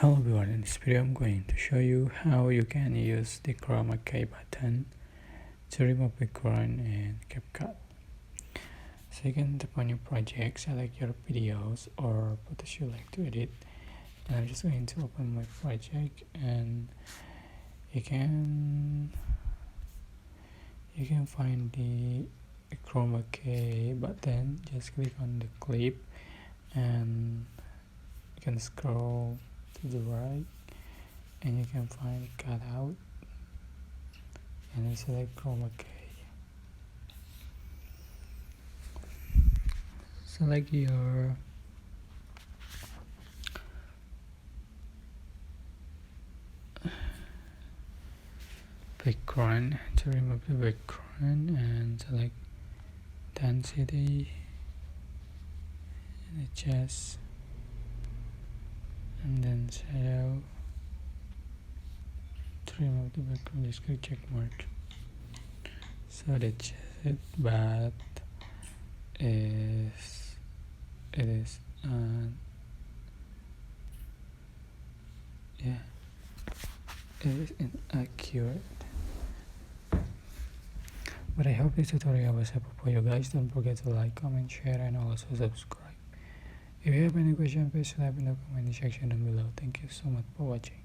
Hello everyone, in this video I'm going to show you how you can use the Chroma Key button to remove background in CapCut. So you can tap on your project, select your videos or photos you like to edit, and I'm just going to open my project, and you can find the Chroma Key button. Just click on the clip and you can scroll to the right and you can find cutout and then select Chroma Key. Select your background to remove the background and select density and adjust, and then shadow. To remove the background, just click check mark. So that's it, but it is it is inaccurate. But I hope this tutorial was helpful for you guys. Don't forget to like, comment, share, and also subscribe. If you have any question, please leave in the comment section down below. Thank you so much for watching.